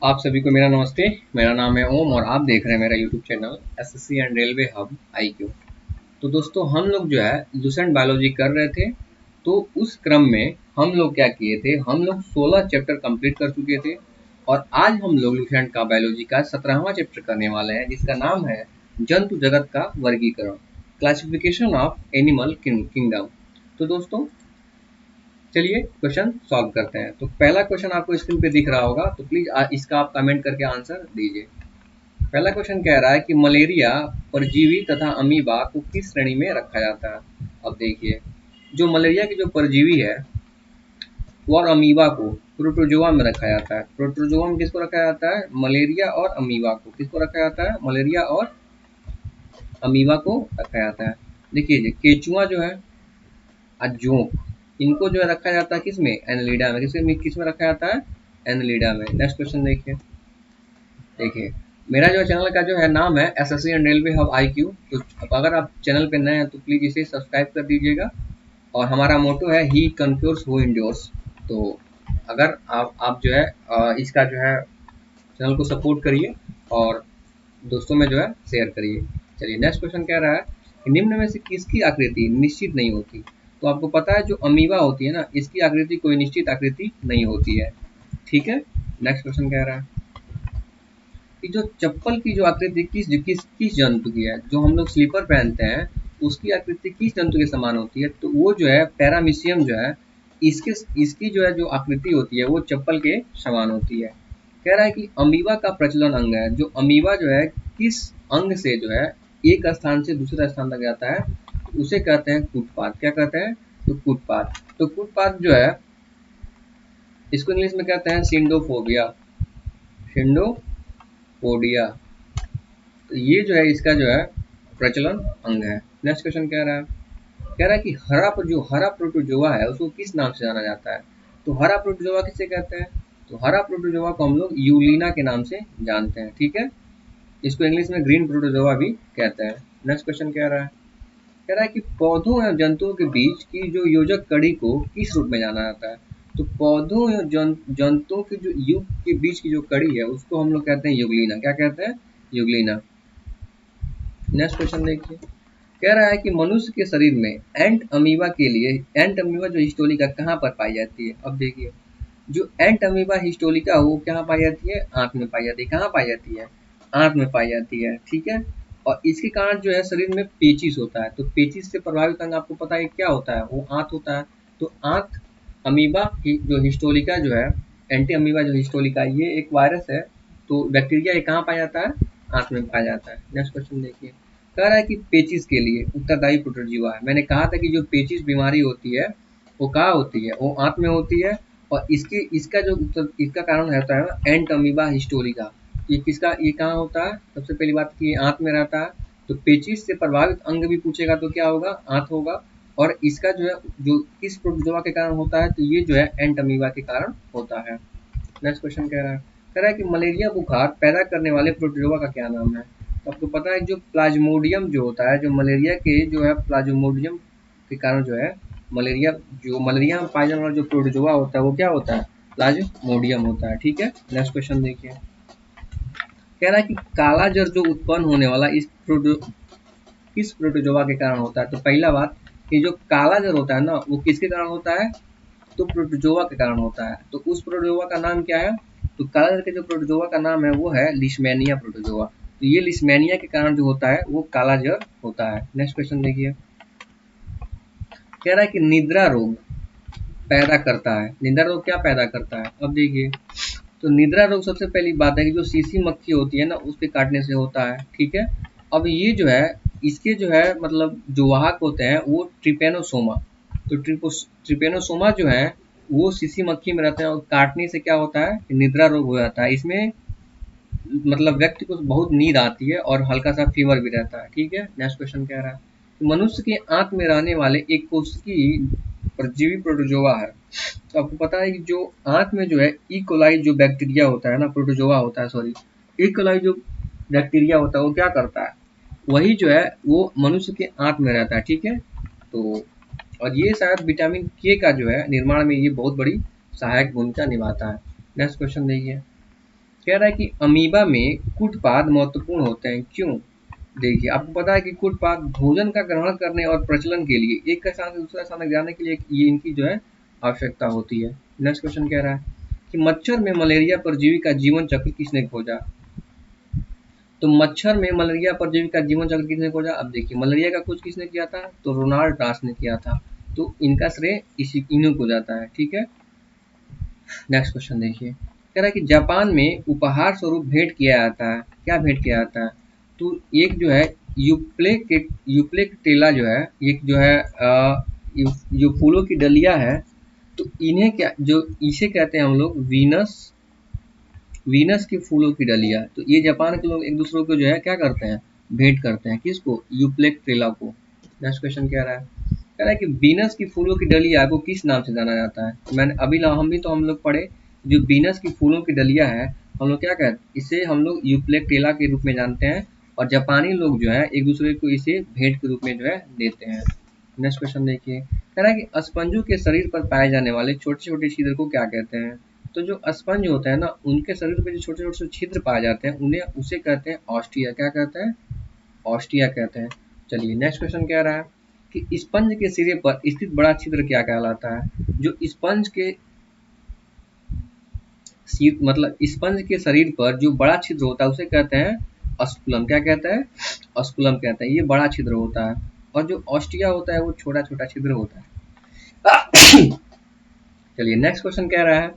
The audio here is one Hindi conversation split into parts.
आप सभी को मेरा नमस्ते। मेरा नाम है ओम और आप देख रहे हैं मेरा YouTube channel SSC and railway hub IQ. तो दोस्तों हम लोग जो है लुसेंट बायोलॉजी कर रहे थे। तो उस क्रम में हम लोग क्या किए थे, हम लोग 16 चैप्टर कंप्लीट कर चुके थे और आज हम लोग लुसेंट का बायोलॉजी का 17वां चैप्टर करने वाले हैं, जिसका नाम है जंतु जगत का वर्गीकरण, क्लासिफिकेशन ऑफ एनिमल किंगडम। तो दोस्तों चलिए क्वेश्चन सॉल्व करते हैं। तो पहला क्वेश्चन आपको स्क्रीन पे दिख रहा होगा, तो प्लीज इसका आप कमेंट करके आंसर दीजिए। पहला क्वेश्चन कह रहा है कि मलेरिया परजीवी तथा अमीबा को किस श्रेणी में रखा जाता है। अब देखिए, जो मलेरिया की जो परजीवी है वो और अमीबा को प्रोटोजोआ में रखा जाता है। प्रोटोजोआ में किसको रखा जाता है? मलेरिया और अमीबा को। किसको रखा जाता है? मलेरिया और अमीबा को रखा जाता है। देखिए केचुआ जो है, जोंक, इनको जो है रखा जाता है किस में? एनलिडा में। किस में रखा जाता है? एनलिडा में। नेक्स्ट क्वेश्चन देखिए। देखिए मेरा जो चैनल का जो है नाम है SSC and railway hub IQ. तो अगर आप चैनल पे नए हैं तो प्लीज इसे सब्सक्राइब कर दीजिएगा। और हमारा मोटो है ही कन्क्योर्स हु इंड्योर्स। तो अगर आप जो है इसका जो है चैनल को सपोर्ट करिए और दोस्तों में जो है शेयर करिए। चलिए नेक्स्ट क्वेश्चन कह रहा है कि निम्न में से किसकी आकृति निश्चित नहीं होती। तो आपको पता है जो अमीबा होती है ना, इसकी आकृति कोई निश्चित आकृति नहीं होती है। ठीक है। नेक्स्ट क्वेश्चन कह रहा है कि जो चप्पल की जो आकृति किस किस किस जंतु की है, जो हम लोग स्लीपर पहनते हैं उसकी आकृति किस जंतु के समान होती है। तो वो जो है पैरामीशियम जो है, इसके इसकी जो है जो आकृति होती है वो चप्पल के समान होती है। कह रहा है कि अमीबा का प्रचलन अंग है। जो अमीबा जो है किस अंग से जो है एक स्थान से दूसरे स्थान तक जाता है, उसे कहते हैं कूटपाथ। क्या कहते हैं? तो कूटपाथ। तो कूटपाथ जो है इसको इंग्लिश में कहते हैं सिंडोफोबिया। सिंडोपोडिया। तो ये जो है इसका जो है प्रचलन अंग है। नेक्स्ट क्वेश्चन कह रहा है कि हरा प्रोटोजोआ है उसको किस नाम से जाना जाता है। तो हरा प्रोटोजोआ किसे कहते हैं? तो हरा प्रोटोजोआ को हम लोग यूलिना के नाम से जानते हैं। ठीक है। इसको इंग्लिश में ग्रीन प्रोटोजोआ भी कहते हैं। नेक्स्ट क्वेश्चन कह रहा है कि पौधों एवं जंतुओं के बीच की जो योजक कड़ी को किस रूप में जाना जाता है। तो पौधों एवं जंतुओं के जो युग के बीच की जो कड़ी है उसको हम लोग कहते हैं युगलीना। क्या कहते हैं? युगलीना। नेक्स्ट क्वेश्चन देखिए। कह रहा है कि मनुष्य के शरीर में एंट अमीबा के लिए एंट अमीबा जो हिस्टोलिका कहाँ पर पाई जाती है। अब देखिए, जो एंट अमीबा हिस्टोलिका वो कहाँ पाई जाती है? आंत में पाई जाती है। कहाँ पाई जाती है? आंत में पाई जाती है। ठीक है। और इसके कारण जो है शरीर में पेचिस होता है। तो पेचिस से प्रभावित अंग आपको पता है क्या होता है? वो आंत होता है। तो आंत अमीबा जो हिस्टोलिका जो है, एंटी अमीबा जो हिस्टोलिका, ये एक वायरस है। तो बैक्टीरिया ये कहाँ पाया जाता है? आंत में पाया जाता है। नेक्स्ट क्वेश्चन देखिए। कह रहा है कि पेचिस के लिए उत्तरदायी प्रोटोजोआ है। मैंने कहा था कि जो पेचिस बीमारी होती है वो कहाँ होती है? वो आंत में होती है। और इसका कारण रहता है एंट अमीबा हिस्टोलिका। ये कहाँ होता है? सबसे पहली बात कि आंत में रहता है। तो पेचिस से प्रभावित अंग भी पूछेगा तो क्या होगा? आंत होगा। और इसका जो है जो किस प्रोटोजोआ के कारण होता है, तो ये जो है एंट अमीबा के कारण होता है। नेक्स्ट क्वेश्चन कह रहा है कि मलेरिया बुखार पैदा करने वाले प्रोटोजोआ का क्या नाम है। तो आपको पता है जो प्लाज्मोडियम जो होता है, जो मलेरिया के जो है प्लाज्मोडियम के कारण जो है मलेरिया में पाया जाने वाला जो प्रोटोजोआ होता है वो क्या होता है? प्लाज्मोडियम होता है। ठीक है। नेक्स्ट क्वेश्चन देखिए। कह रहा है कि काला जर जो उत्पन्न होने वाला किस प्रोटोजोआ के कारण होता है। तो पहला बात कि जो काला जर होता है ना वो किसके कारण होता है? तो प्रोटोजोआ के कारण होता है। तो उस प्रोटोजोआ का नाम क्या है? तो काला जर के जो प्रोटोजोआ का नाम है वो है लिशमैनिया प्रोटोजोआ। तो ये लिशमैनिया के कारण जो होता है वो काला जर होता है। नेक्स्ट क्वेश्चन देखिए। कह रहा है कि निद्रा रोग पैदा करता है। निद्रा रोग क्या पैदा करता है? अब देखिए, तो निद्रा रोग सबसे पहली बात है कि जो सीसी मक्खी होती है ना उसके काटने से होता है। ठीक है। अब ये जो है इसके जो है मतलब जो वाहक होते हैं वो ट्रिपेनोसोमा। तो ट्रिपेनोसोमा जो है वो सीसी मक्खी में रहते हैं और काटने से क्या होता है? निद्रा रोग हो जाता है। इसमें मतलब व्यक्ति को बहुत नींद आती है और हल्का सा फीवर भी रहता है। ठीक है। नेक्स्ट क्वेश्चन कह रहा है कि मनुष्य के आंत में रहने वाले एक कोशिकीय परजीवी प्रोटोजोआ है। तो आपको पता है कि जो आंत में जो है इकोलाई जो बैक्टीरिया होता है ना, प्रोटोजोआ होता है, सॉरी, इकोलाई जो बैक्टीरिया होता है वो क्या करता है? वही जो है वो मनुष्य के आंत में रहता है। ठीक है। तो और ये शायद विटामिन के का जो है निर्माण में ये बहुत बड़ी सहायक भूमिका निभाता है। नेक्स्ट क्वेश्चन देखिए। कह रहा है कि अमीबा में कूटपाद महत्वपूर्ण होते हैं, क्यों? देखिए, आपको पता है कि कूटपाद भोजन का ग्रहण करने और प्रचलन के लिए एक स्थान से दूसरा स्थान तक जाने के लिए ये इनकी जो है आवश्यकता होती है। नेक्स्ट क्वेश्चन कह रहा है कि मच्छर में मलेरिया परजीवी का जीवन चक्र किसने खोजा? तो मच्छर में मलेरिया परजीवी का जीवन चक्र किसने खोजा? अब देखिए, मलेरिया का खोज किसने किया था? तो रोनाल्ड रास ने किया था। तो इनका श्रेय इन्हीं को जाता है, ठीक है। नेक्स्ट क्वेश्चन देखिए, कह रहा है कि जापान में उपहार स्वरूप भेंट किया जाता है, क्या भेंट किया जाता है? तो एक जो है यूप्लेक्टेला जो है, एक जो है जो फूलों की डलिया है, तो इन्हें क्या, जो इसे कहते हैं हम लोग वीनस के फूलों की डलिया। तो ये जापान के लोग एक दूसरे को जो है क्या करते हैं, भेंट करते हैं, किसको? यूप्लेक्टेला को। नेक्स्ट क्वेश्चन कह रहा है, कह रहा है कि वीनस की फूलों की डलिया को किस नाम से जाना जाता है? मैंने अभी हम लोग पढ़े, जो वीनस की फूलों की डलिया है, हम लोग क्या कहते हैं, इसे हम लोग यूप्लेक्टेला के रूप में जानते हैं, और जापानी लोग जो है एक दूसरे को इसे भेंट के रूप में जो है देते हैं। नेक्स्ट क्वेश्चन देखिए, कह रहा है कि स्पंजों के शरीर पर पाए जाने वाले छोटे छोटे छिद्र को क्या कहते हैं? तो जो स्पंज होता है ना, उनके शरीर पे जो छोटे छोटे छिद्र पाए जाते हैं, उन्हें उसे कहते हैं ऑस्टिया। क्या कहते हैं? ऑस्टिया कहते हैं। चलिए, नेक्स्ट क्वेश्चन कह रहा है कि स्पंज के सिरे पर स्थित बड़ा छिद्र क्या कहलाता है? जो स्पंज के मतलब स्पंज के शरीर पर जो बड़ा छिद्र होता है उसे कहते हैं अस्कुलम। क्या कहते हैं? अस्कुलम कहते हैं। ये बड़ा छिद्र होता है, और जो ऑस्टिया होता है वो छोटा छोटा छिद्र होता है। चलिए, नेक्स्ट क्वेश्चन कह रहा है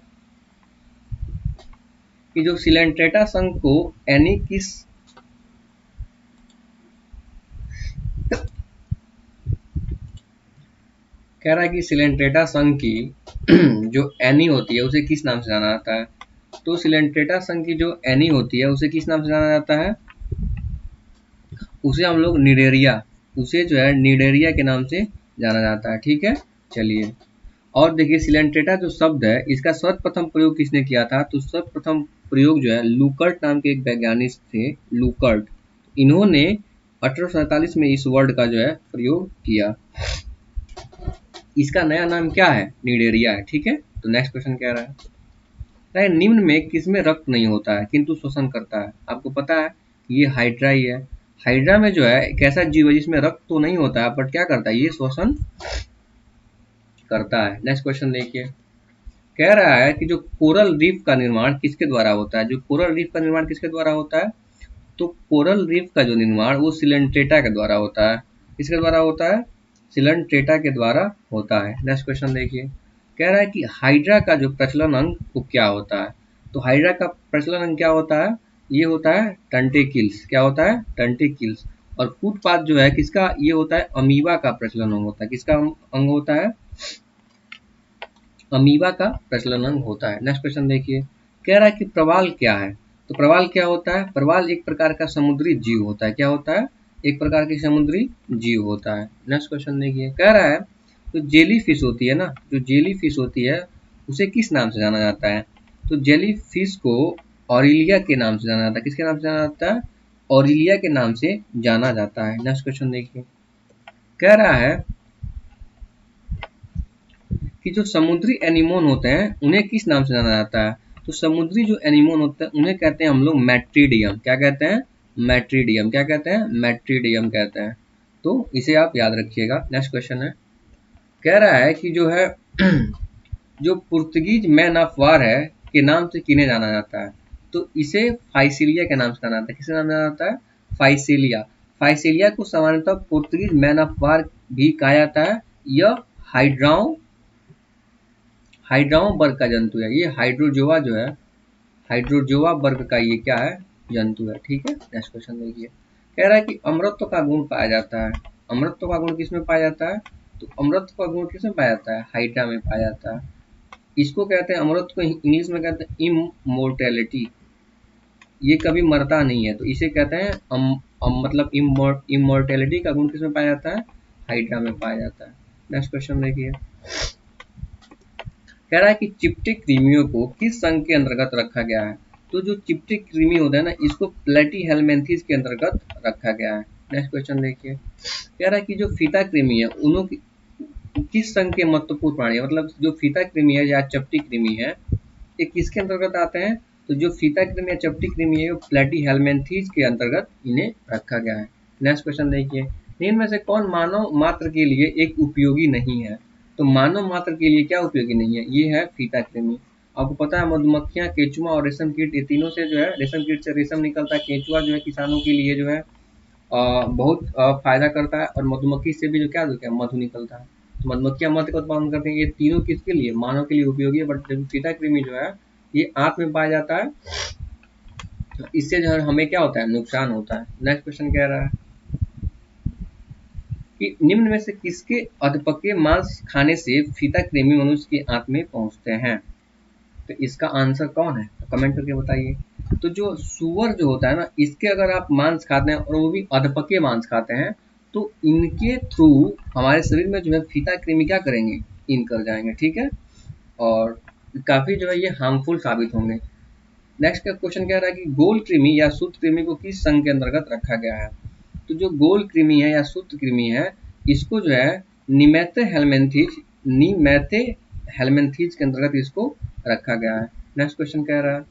कि जो सिलेंट्रेटा संघ को एनी किस कह रहा है कि सिलेंट्रेटा संघ की जो एनी होती है उसे किस नाम से जाना जाता है? तो सिलेंट्रेटा संघ की जो एनी होती है उसे किस नाम से जाना जाता है? उसे हम लोग निडेरिया, उसे जो है निडेरिया के नाम से जाना जाता है, ठीक है। चलिए, और देखिए, सिलेंट्रेटा जो शब्द है इसका सर्वप्रथम प्रयोग किसने किया था? तो सर्वप्रथम प्रयोग जो है लूकर्ट नाम के एक वैज्ञानिक थे, लूकर्ट। इन्होंने 1847 में इस वर्ड का जो है प्रयोग किया। इसका नया नाम क्या है? निडेरिया है, ठीक है। तो नेक्स्ट क्वेश्चन क्या रहा है, निम्न में किसमें रक्त नहीं होता है किंतु श्वसन करता है? आपको पता है ये हाइड्रा ही है। हाइड्रा में जो है एक ऐसा जीव है जिसमें रक्त तो नहीं होता है, बट क्या करता है, ये श्वसन करता है। नेक्स्ट क्वेश्चन देखिए, कह रहा है कि जो कोरल रीफ का निर्माण किसके द्वारा होता है? जो कोरल रीफ का निर्माण किसके द्वारा होता है? तो कोरल रीफ का जो निर्माण वो सिलेंट्रेटा के द्वारा होता है। किसके द्वारा होता है? सिलेंट्रेटा के द्वारा होता है। नेक्स्ट क्वेश्चन देखिए, कह रहा है कि हाइड्रा का जो प्रचलन अंग वो क्या होता है? तो हाइड्रा का प्रचलन अंग क्या होता है? ये होता है टंटेकिल्स। क्या होता है? टंटेकिल्स। और फुटपाथ जो है किसका? ये होता है अमीबा का प्रचलन अंग होता है। किसका अंग होता है? अमीबा का प्रचलन अंग होता है। नेक्स्ट क्वेश्चन देखिए, कह रहा है कि प्रवाल क्या है? तो प्रवाल क्या होता है? प्रवाल एक प्रकार का समुद्री जीव होता है। क्या होता है? एक प्रकार की समुद्री जीव होता है। नेक्स्ट क्वेश्चन देखिए, कह रहा है तो जेली फिश होती है ना, जो जेली फिश होती है उसे किस नाम से जाना जाता है? तो जेली फिश को ऑरिलिया के नाम से जाना जाता है। किसके नाम से जाना जाता है? ऑरिलिया के नाम से जाना जाता है। नेक्स्ट क्वेश्चन देखिए, कह रहा है कि जो समुद्री एनिमोन होते हैं उन्हें किस नाम से जाना जाता है? तो समुद्री जो एनिमोन होते हैं उन्हें कहते हैं हम लोग मैट्रीडियम। क्या कहते हैं? मैट्रीडियम। क्या कहते हैं? मैट्रीडियम कहते हैं। तो इसे आप याद रखिएगा। नेक्स्ट क्वेश्चन है, कह रहा है कि जो है जो पुर्तगीज मैन ऑफ वार है के नाम से किन्हें जाना जाता है? तो इसे फाइसिलिया के नाम से जाना जाता है। किसे नाम से जाना जाता है? फाइसिलिया। फाइसिलिया को सामान्यतः पुर्तगीज मैन ऑफ वार भी कहा जाता है। यह हाइड्राओ वर्ग का जंतु है। ये हाइड्रोजोआ जो है, हाइड्रोजोआ वर्ग का ये क्या है? जंतु है, ठीक है। नेक्स्ट क्वेश्चन देखिए, कह रहा है कि अमृतत्व का गुण पाया जाता है। अमृतत्व का गुण किसमें पाया जाता है? तो अमृतत्व का गुण किसमें पाया जाता है? हाइड्रा में पाया जाता है। इसको कहते हैं, अमृत को इंग्लिश में कहते हैं इमोर्टेलिटी। ये कभी मरता नहीं है, तो इसे कहते हैं मतलब इमोर्टेलिटी का गुण किसमें पाया जाता है? हाइड्रा में पाया जाता है। नेक्स्ट क्वेश्चन देखिए, कह रहा है कि चिपटी कृमियों को किस संघ के अंतर्गत रखा गया है? तो जो चिपटी कृमि होता है ना, इसको प्लेटीहेल्मिन्थेस के अंतर्गत रखा गया है। नेक्स्ट क्वेश्चन देखिए, कह रहा है कि जो फीता कृमि है उन्हों की किस संघ के महत्वपूर्ण प्राणी है? मतलब जो फीता कृमि है या चपटी कृमि है ये किसके अंतर्गत आते हैं? तो जो फीता कृमि या चपटी कृमि है वो प्लेटीहेल्मिन्थीज के अंतर्गत इन्हें रखा गया है। नेक्स्ट क्वेश्चन देखिए, निम्न में से कौन मानव मात्र के लिए एक उपयोगी नहीं है? तो मानव मात्र के लिए क्या उपयोगी नहीं है? ये है फीता कृमि। आपको पता है मधुमक्खियां, केंचुआ और रेशम कीट, ये तीनों से जो है रेशम कीट से रेशम निकलता है। केंचुआ जो है किसानों के लिए जो है बहुत फायदा करता है, और मधुमक्खी से भी जो क्या होता है मधु निकलता है। तो मधुमक्खियां मध का उत्पादन करती हैं। ये तीनों किसके लिए? मानव के लिए उपयोगी है। बट फीता कृमि जो है ये आंत में पाया जाता है, इससे जो है हमें क्या होता है? नुकसान होता है। नेक्स्ट क्वेश्चन कह रहा है कि निम्न में से किसके अधपके मांस खाने से फीता कृमि मनुष्य की आंत में पहुंचते हैं? तो इसका आंसर कौन है? तो कमेंट करके बताइए। तो जो सुअर जो होता है ना, इसके अगर आप मांस खाते हैं और वो भी अधपके मांस खाते हैं, तो इनके थ्रू हमारे शरीर में जो है फीता कृमि क्या करेंगे? इन कर जाएंगे, ठीक है, और काफी जो है ये हार्मफुल साबित होंगे। नेक्स्ट का क्वेश्चन कह रहा है कि गोल कृमि या सूत्र कृमि को किस संघ के अंतर्गत रखा गया है? तो जो गोल कृमि है या सूत्र कृमि है, इसको जो है निमेथे हेलमेंथीज के अंतर्गत इसको रखा गया है। नेक्स्ट क्वेश्चन कह रहा है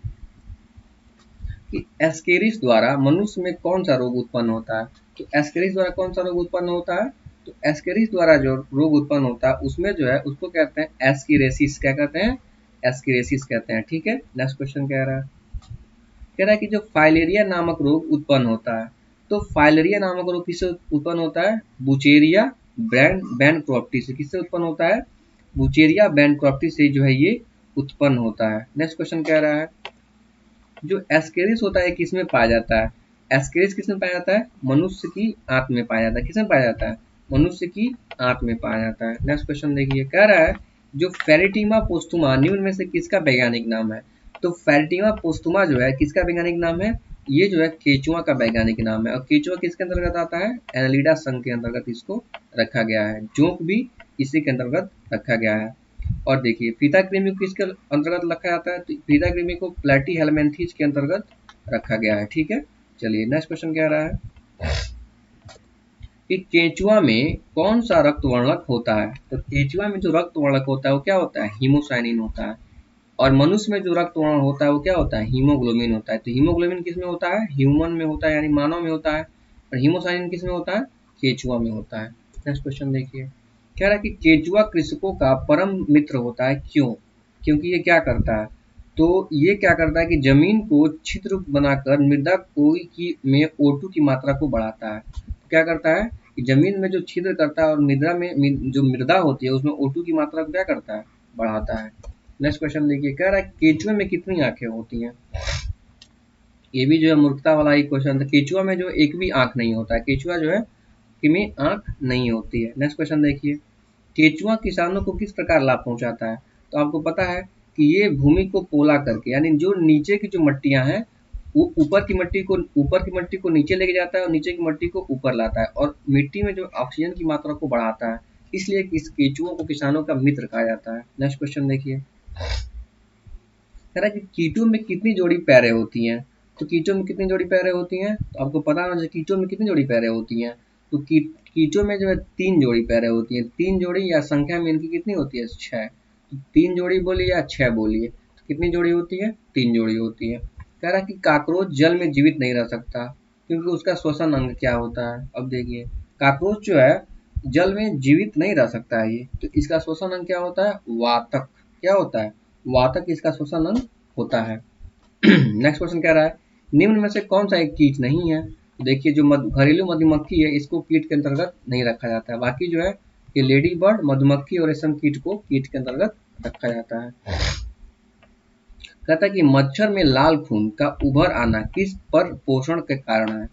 कि एस्केरिस द्वारा मनुष्य में कौन सा रोग उत्पन्न होता है? तो एस्केरिस द्वारा कौन सा रोग उत्पन्न होता है? तो एस्केरिस द्वारा जो रोग उत्पन्न होता है उसमें जो है उसको कहते हैं एस्किरेसिस। क्या कहते हैं? एस्किरेसिस कहते हैं, ठीक है। नेक्स्ट क्वेश्चन कह रहा है कि जो फाइलेरिया नामक रोग उत्पन्न होता है, तो फाइलेरिया नामक रोग किससे उत्पन्न होता है? बुचेरिया बैनक्रॉफ्टी से। किससे उत्पन्न होता है? बुचेरिया बैनक्रॉफ्टी से जो है ये उत्पन्न होता है। नेक्स्ट क्वेश्चन कह रहा है जो एस्केरिस होता है किसमें पाया जाता है? एस्केरिस किसमें पाया जाता है? मनुष्य की आंत में पाया जाता है। किसमें पाया जाता है? मनुष्य की आंत में पाया जाता है। नेक्स्ट क्वेश्चन देखिए, कह रहा है जो फेरिटीमा पोस्टुमा निम्न में से किसका वैज्ञानिक नाम है? तो फेरिटीमा पोस्टुमा जो है किसका वैज्ञानिक नाम है? ये जो है केचुआ का वैज्ञानिक नाम है। और केचुआ किसके अंतर्गत आता है? एनालिडा संघ के अंतर्गत इसको रखा गया है। जोंक भी इसी के अंतर्गत रखा गया है। और देखिए फीता कृमि को किसके अंतर्गत रखा जाता है? तो फीता कृमि को प्लेटीहेल्मिन्थीज के अंतर्गत रखा गया है, ठीक है। चलिए नेक्स्ट क्वेश्चन कह रहा है कि केंचुआ में कौन सा रक्त वर्णक होता है? तो केंचुआ में जो रक्त वर्णक होता है वो क्या होता है? हीमोसाइनिन होता है। और मनुष्य में जो रक्त वर्णक होता है वो क्या होता है? हीमोग्लोबिन होता है। तो हीमोग्लोबिन किस में होता है? ह्यूमन में होता है, यानी मानव में होता है। और हीमोसाइनिन किस में होता है? केंचुआ में होता है। नेक्स्ट क्वेश्चन देखिए, कह रहा है कि केंचुआ कृषकों का परम मित्र होता है। क्यों? क्योंकि ये क्या करता है? तो ये क्या करता है कि जमीन को छिद्र बनाकर मृदा कोई की में O2 की मात्रा को बढ़ाता है। क्या करता है कि जमीन में जो छिद्र करता है और मृदा में जो मृदा होती है उसमें O2 की मात्रा को क्या करता है? बढ़ाता है। नेक्स्ट क्वेश्चन देखिए, कह रहा है केंचुए में कितनी आंखें होती हैं? ये भी जो है मूर्खता वाला ही क्वेश्चन था। केंचुआ में जो एक भी आंख नहीं होता है। केंचुआ जो है में आंख नहीं होती है। नेक्स्ट क्वेश्चन देखिए, केंचुआ किसानों को किस प्रकार लाभ पहुंचाता है? तो आपको पता है कि ये भूमि को पोला करके, यानी जो नीचे की जो मट्टियां हैं वो ऊपर की मट्टी को नीचे लेके जाता है और नीचे की मट्टी को ऊपर लाता है, और मिट्टी में जो ऑक्सीजन की मात्रा को बढ़ाता है। इसलिए इस केंचुओं को किसानों का मित्र कहा जाता है। नेक्स्ट क्वेश्चन देखिए, कह रहा है कि कीटों में कितनी जोड़ी पैरें होती हैं? तो कीटों में कितनी जोड़ी पैरें होती हैं? तो आपको पता होना चाहिए कीटों में कितनी जोड़ी पैरें होती हैं। तो कीटों में जो है 3 जोड़ी पैरें होती हैं। 3 जोड़ी या संख्या में इनकी कितनी होती है? 6। तो 3 जोड़ी बोलिए या 6 बोलिए, तो कितनी जोड़ी होती है? 3 जोड़ी होती है। कह रहा है कि काकरोच जल में जीवित नहीं रह सकता क्योंकि उसका श्वसन अंग क्या होता है? अब देखिए, काकरोच जो है जल में जीवित नहीं रह सकता है ये, तो इसका श्वसन अंग क्या होता है? वातक। क्या होता है? वातक इसका श्वसन अंग होता है। नेक्स्ट क्वेश्चन कह रहा है निम्न में से कौन सा एक कीट नहीं है? तो देखिए जो घरेलू मधुमक्खी है इसको कीट के अंतर्गत नहीं रखा जाता है। बाकी जो है ये लेडी बर्ड, मधुमक्खी और रेशम कीट को कीट के अंतर्गत रखा जाता है। कहता है कि मच्छर में लाल खून का उभर आना किस पर पोषण के कारण है?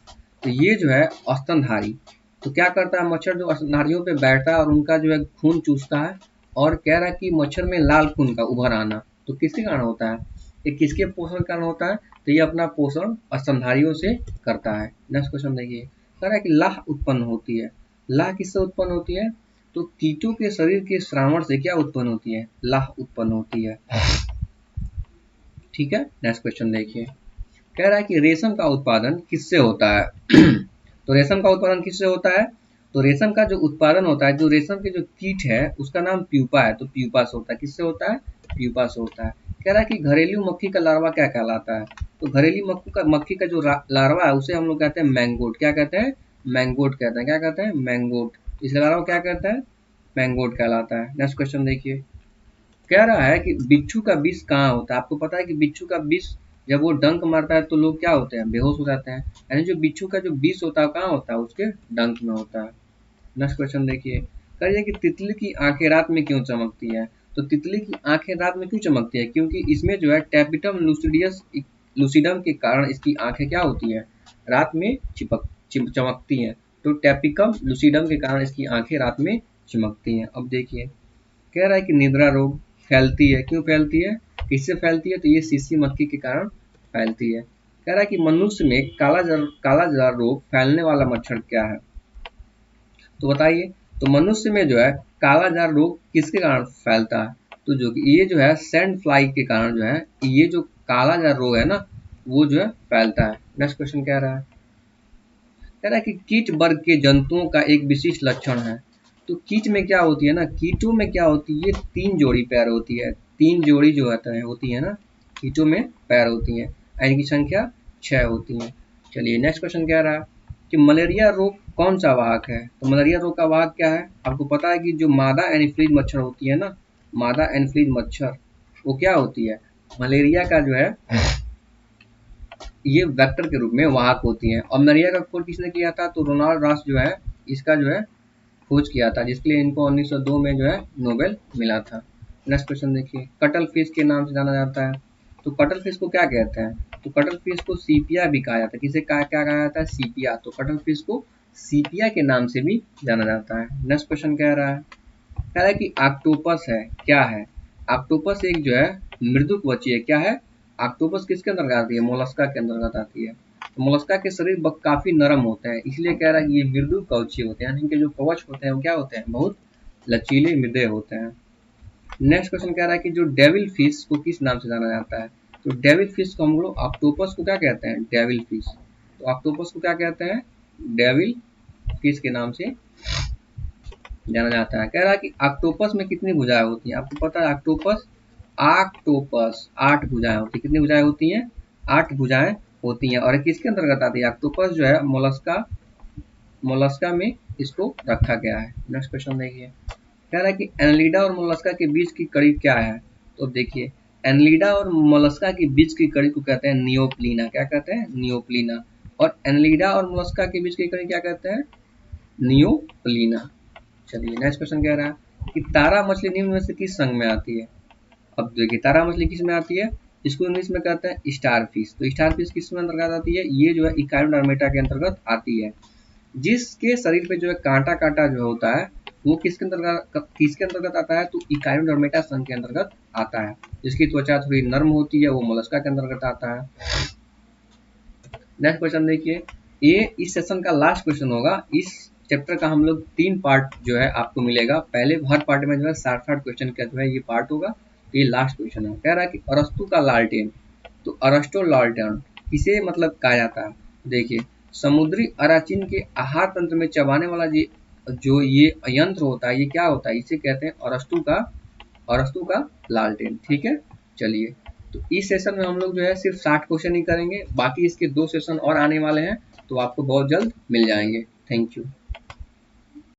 तो ये जो है स्तनधारी। तो क्या करता है मच्छर? जो स्तनधारियों पे बैठता है और उनका जो है खून चूसता है, और कह रहा है कि मच्छर में लाल खून का उभर आना तो किसके कारण होता है? ये किसके पोषण के कारण होता है? तो ये अपना पोषण स्तनधारियों से करता है। नेक्स्ट क्वेश्चन देखिए, कह रहा है कि लाह उत्पन्न होती है। लाह किससे उत्पन्न होती है? तो कीटों के शरीर के श्रावण से क्या उत्पन्न होती है? लाह उत्पन्न होती है, ठीक है। नेक्स्ट क्वेश्चन देखिए, कह रहा है कि रेशम का उत्पादन किससे होता है? तो रेशम का उत्पादन किससे होता है? तो रेशम का जो उत्पादन होता है, जो रेशम के जो कीट है उसका नाम प्यूपा है, तो प्यूपा से होता है। किससे होता है? प्यूपा से होता है। कह रहा है कि घरेलू मक्खी का लार्वा क्या कहलाता है। तो घरेलू मक्खी का जो लार्वा है उसे हम लोग कहते हैं मैंगोट। क्या कहते हैं? मैंगोट कहते हैं। क्या कहते हैं? मैंगोट। इसका लार्वा क्या कहता है? मैंगोट कहलाता है। नेक्स्ट क्वेश्चन देखिए, कह रहा है कि बिच्छू का विष कहाँ होता है। आपको पता है कि बिच्छू का विष जब वो डंक मारता है तो लोग क्या होते हैं? बेहोश हो जाते हैं। यानी जो बिच्छू का जो विष होता है कहाँ होता है? उसके डंक में होता है। नेक्स्ट क्वेश्चन देखिए, कहिए कि तितली की आंखें रात में क्यों चमकती है। तो तितली की आंखें रात में क्यों चमकती है? क्योंकि इसमें जो है टैपिटम लूसिडम के कारण इसकी आंखें क्या होती है? रात में चमकती हैं। तो टैपिकम लूसिडम के कारण इसकी आंखें रात में चमकती हैं। अब देखिए, कह रहा है कि निद्रा रोग फैलती है। क्यों फैलती है? किससे फैलती है? तो ये सीसी मक्खी के कारण फैलती है। कह रहा है कि मनुष्य में काला जार रोग फैलने वाला मच्छर क्या है। तो बताइए, तो मनुष्य में जो है काला जार रोग किसके कारण फैलता है? तो जो ये जो है सैंड फ्लाई के कारण जो है ये जो काला जार रोग है ना वो जो है फैलता है। नेक्स्ट क्वेश्चन कह रहा है, कह रहा है कि कीट वर्ग के जंतुओं का एक विशिष्ट लक्षण है। तो कीट में क्या होती है ना, कीटों में क्या होती है? 3 जोड़ी पैर होती है। 3 जोड़ी जो होती है ना कीटों में पैर होती है। इनकी संख्या 6 होती है। चलिए नेक्स्ट क्वेश्चन कह रहा है कि मलेरिया रोग कौन सा वाहक है। तो मलेरिया रोग का वाहक क्या है? आपको पता है कि जो मादा एनीफ्लीज मच्छर होती है ना, मादा एनीफ्लीज मच्छर वो क्या होती है? मलेरिया का जो है ये वेक्टर के रूप में वाहक होती हैं। और मलेरिया का खोज किसने किया था? तो रोनाल्ड रॉस जो है इसका जो है खोज किया था, जिसके लिए इनको 1902 में जो है नोबेल मिला था। नेक्स्ट क्वेश्चन देखिए, कटल फिश के नाम से जाना जाता है। तो कटल फिश को क्या कहते हैं? तो कटल फिश को सीपिया भी कहा जाता है। किसे क्या कहा जाता है? सीपिया। तो कटल फिश को सीपिया के नाम से भी जाना जाता है। नेक्स्ट क्वेश्चन कह रहा है कि ऑक्टोपस है क्या है? ऑक्टोपस एक जो है मृदुकवचीय है। क्या है? ऑक्टोपस किसके अंतर्गत आती है? मोलस्का के अंतर्गत आती है। तो मोलस्का के शरीर काफी नरम होते हैं, इसलिए कह रहा है कि ये मृदु कवचीय होते हैं। यानी इनके जो कवच होते हैं वो क्या होते हैं? बहुत लचीले मृदे होते हैं। नेक्स्ट क्वेश्चन कह रहा है कि जो डेविल फिश को किस नाम से जाना जाता है। तो डेविल फिश को हम लोग ऑक्टोपस को क्या कहते हैं? Devil fish. तो ऑक्टोपस को क्या कहते हैं? डेविल फिश के नाम से जाना जाता है। कह रहा है कि ऑक्टोपस में कितनी भुजाएं होती हैं। आपको पता है ऑक्टोपस 8 भुजाएं होती हैं। कितनी भुजाएं होती हैं? 8 भुजाएं होती हैं। और किसके अंतर्गत आती है? ऑक्टोपस जो है मोलस्का में इसको रखा गया है। नेक्स्ट क्वेश्चन देखिए, कह रहा है कि एनलिडा और मोलस्का के बीच की कड़ी क्या है। तो देखिए, एनलिडा और मोलस्का के बीच की कड़ी को कहते हैं नियोप्लीना। क्या कहते हैं? नियोप्लीना। और एनलिडा और मोलस्का के बीच की कड़ी क्या कहते हैं? नियोप्लीना। चलिए नेक्स्ट क्वेश्चन कह रहा है कि तारा मछली निम्न में से किस संघ में आती है। अब देखिए, तारा मछली किस में आती है? इसको इंग्लिश में कहते हैं स्टार फिश। तो स्टार फिश किस में अंतर्गत आती है? ये जो है इकायोडर्मेटा के अंतर्गत आती है। जिसके शरीर पे जो है कांटा कांटा जो होता है वो किसके अंतर्गत आता है? तो इकायोडर्मेटा संघ के अंतर्गत आता है। जिसकी त्वचा थोड़ी नर्म होती है वो मोलस्का के अंतर्गत आता है। नेक्स्ट क्वेश्चन देखिए, ये इस सेशन का लास्ट क्वेश्चन होगा। इस चैप्टर का हम लोग 3 पार्ट जो है आपको मिलेगा। पहले हर पार्ट में जो है 60 क्वेश्चन का जो है ये पार्ट होगा। तो ये लास्ट क्वेश्चन है। कह रहा है कि अरस्तु का लालटेन। तो अरस्टो लालटेन किसे मतलब कहा जाता है? देखिए, समुद्री अराचिन के आहार तंत्र में चबाने वाला जो ये यंत्र होता है ये क्या होता है? इसे कहते हैं अरस्तु का लालटेन। ठीक है। चलिए, तो इस सेशन में हम लोग जो है सिर्फ 60 क्वेश्चन ही करेंगे। बाकी इसके 2 सेशन और आने वाले हैं तो आपको बहुत जल्द मिल जाएंगे। Thank you.